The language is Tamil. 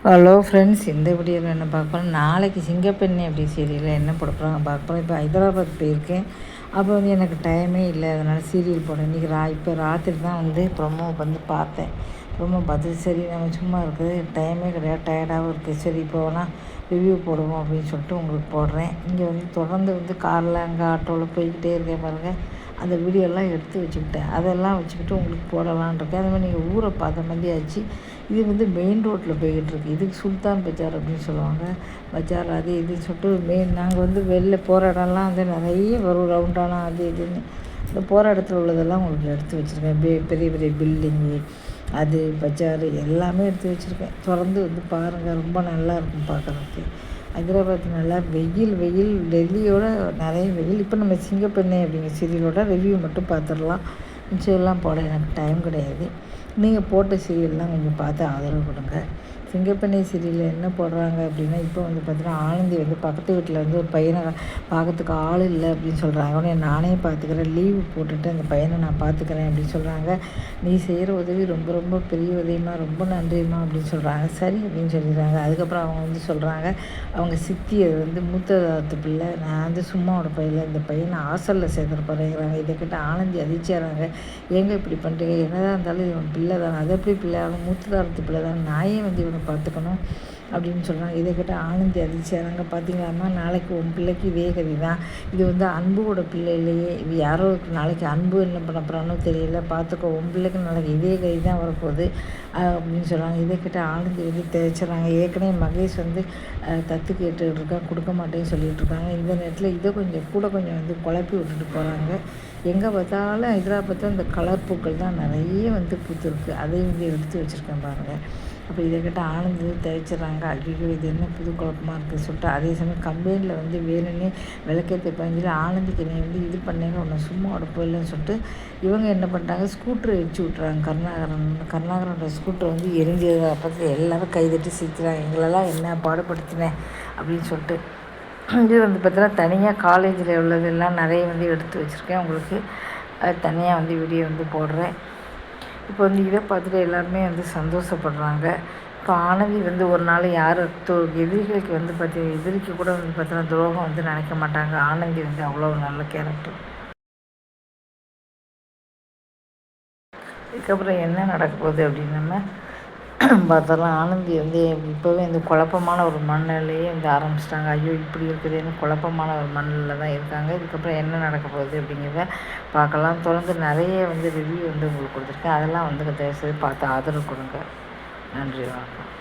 ஹலோ ஃப்ரெண்ட்ஸ், இந்த வீடியோவில் என்ன பார்க்கலாம், நாளைக்கு சிங்கப்பெண்ணை அப்படி சீரியலில் என்ன போட போகிறாங்க பார்க்கலாம். இப்போ ஹைதராபாத் போயிருக்கேன். அப்போ எனக்கு டைமே இல்லை, அதனால் சீரியல் போட இன்றைக்கி இப்போ ராத்திரி தான் ப்ரொமோ பார்த்தேன். ப்ரொமோ பார்த்து சரி நம்ம சும்மா இருக்குது, டைமே கிடையாது, டயர்டாகவும் இருக்குது, சரி இப்போ வேணால் ரிவ்யூ போடுவோம் அப்படின்னு சொல்லிட்டு உங்களுக்கு போடுறேன். இங்கே தொடர்ந்து காரில் அங்கே ஆட்டோவில் போய்கிட்டே இருக்கேன் பாருங்கள். அந்த வீடியோலாம் எடுத்து வச்சுக்கிட்டேன், அதெல்லாம் வச்சுக்கிட்டு உங்களுக்கு போடலான் இருக்கேன். அது மாதிரி நீங்கள் ஊரை பார்த்த மாதிரி ஆச்சு. இது மெயின் ரோட்டில் போய்கிட்டுருக்கு. இதுக்கு சுல்தான் பஜார் அப்படின்னு சொல்லுவாங்க. பஜார் அது இதுன்னு சொல்லிட்டு நாங்கள் வெளில போகிற இடம்லாம் நிறைய வரும், ரவுண்டானா அது இதுன்னு. இந்த போகிற இடத்துல உள்ளதெல்லாம் உங்களுக்கு எடுத்து வச்சுருக்கேன். பெரிய பெரிய பில்டிங்கு, அது பஜார் எல்லாமே எடுத்து வச்சுருக்கேன். தொடர்ந்து பாருங்கள், ரொம்ப நல்லா இருக்கும் பார்க்குறதுக்கு. ஹைதராபாத் நல்லா வெயில் டெல்லியோட நிறைய வெயில். இப்போ நம்ம சிங்கப்பெண்ணை அப்படிங்கிற சீரியலோட ரிவ்யூ மட்டும் பார்த்துடலாம். மிச்சம் போட எனக்கு டைம் கிடையாது. நீங்கள் போட்ட சீரியல்லாம் கொஞ்சம் பார்த்து ஆதரவு கொடுங்க. சிங்கப்பெண்ணை சீரியலில் என்ன போடுறாங்க அப்படின்னா, இப்போ பார்த்தீங்கன்னா ஆனந்தி பக்கத்து வீட்டில் ஒரு பையனை பார்க்கறதுக்கு ஆள் இல்லை அப்படின்னு சொல்கிறாங்க. உடனே நானே பார்த்துக்கிறேன், லீவு போட்டுட்டு அந்த பையனை நான் பார்த்துக்கிறேன் அப்படின்னு சொல்கிறாங்க. நீ செய்கிற உதவி ரொம்ப ரொம்ப பெரிய உதவிமா, ரொம்ப நன்றிம்மா அப்படின்னு சொல்கிறாங்க. சரி அப்படின்னு சொல்லிடுறாங்க. அதுக்கப்புறம் அவங்க சொல்கிறாங்க, அவங்க சித்தி அது மூத்ததாத்து பிள்ளை, நான் சும்மாவோட பையில இந்த பையனை ஹாஸ்டலில் சேர்த்துட்டு போகிறேங்கிறாங்க. இதை கிட்ட ஆனந்தி அதிர்ச்சியாகிறாங்க. ஏங்க இப்படி பண்ணுறீங்க, என்னதான் இருந்தாலும் இவன் பிள்ளை தானே, அதை எப்படி பிள்ளை, அவன் மூத்ததாரத்து பிள்ளை தானே, நாயே இவனை பார்த்துக்கணும் அப்படின்னு சொல்கிறாங்க. இதை கிட்ட ஆனந்தி அதிர்ச்சியாகிறாங்க. பார்த்தீங்களாம்மா, நாளைக்கு உன் பிள்ளைக்கு இதே கதி தான். இது அன்புவோட பிள்ளை இல்லையே, இது யாரோ நாளைக்கு அன்பு என்ன பண்ண போகிறானோ தெரியல, பார்த்துக்கோ, உன் பிள்ளைக்கு நாளைக்கு இதே கதி தான் வரப்போகுது அப்படின்னு சொல்கிறாங்க. இதை கிட்ட ஆனந்தி தேய்ச்சிட்றாங்க. ஏற்கனவே மகேஷ் தத்து கேட்டுக்கிட்டு இருக்கான், கொடுக்க மாட்டேன்னு சொல்லிகிட்டு இருக்காங்க. இந்த நேரத்தில் இதை கொஞ்சம் குழப்பி விட்டுட்டு போகிறாங்க. எங்கே பார்த்தாலும் ஹைதராபாத்தில் இந்த கலர் பூக்கள் தான் நிறைய பூத்துருக்கு. அதையும் எடுத்து வச்சுருக்கேன் பாருங்கள். அப்போ இதை கிட்ட ஆனந்தி தேய்ச்சிட்றாங்க. ஐயோ இது என்ன புது குழப்பமாக இருக்குதுன்னு சொல்லிட்டு, அதே சமயம் கம்பெனியில் வேணும்னே விளக்கேற்ற பயஞ்சில் ஆனந்திக்கு நீ இது பண்ணேன்னு ஒன்று சும்மா போயிடலன்னு சொல்லிட்டு இவங்க என்ன பண்ணிட்டாங்க, ஸ்கூட்டரை எரிச்சு விட்றாங்க. கருணாகரனோட ஸ்கூட்டர் எரிஞ்சதை பார்த்து எல்லோரும் கைதட்டி சிரிக்கிறாங்க. எங்களெல்லாம் என்ன பாடுபடுத்தினேன் அப்படின்னு சொல்லிட்டு. இது பார்த்தீங்கன்னா தனியாக காலேஜில் உள்ளதெல்லாம் நிறைய எடுத்து வச்சுருக்கேன். உங்களுக்கு தனியாக வீடியோ போடுறேன். இப்போ இதை பார்த்துட்டு எல்லாருமே சந்தோஷப்படுறாங்க. இப்போ ஆனந்தி ஒரு நாள் யார் எதிரிகளுக்கு எதிரிக்கு கூட பார்த்தீங்கன்னா துரோகம் நினைக்க மாட்டாங்க. ஆனந்தி அவ்வளோ நல்ல கேரக்டர். இதுக்கப்புறம் என்ன நடக்க போகுது அப்படின்னு நம்ம பார்த்தலாம். ஆனந்தி இப்போவே குழப்பமான ஒரு மனநிலையே ஆரம்பிச்சிட்டாங்க. ஐயோ இப்படி இருக்குதுன்னு குழப்பமான ஒரு மனநிலையில் தான் இருக்காங்க. இதுக்கப்புறம் என்ன நடக்க போகுது அப்படிங்கிறத பார்க்கலாம். தொடர்ந்து நிறைய ரிவ்யூ உங்களுக்கு கொடுத்துருக்கேன். அதெல்லாம் தயவுசெய்து பார்த்து ஆதரவு கொடுங்க. நன்றி, வணக்கம்.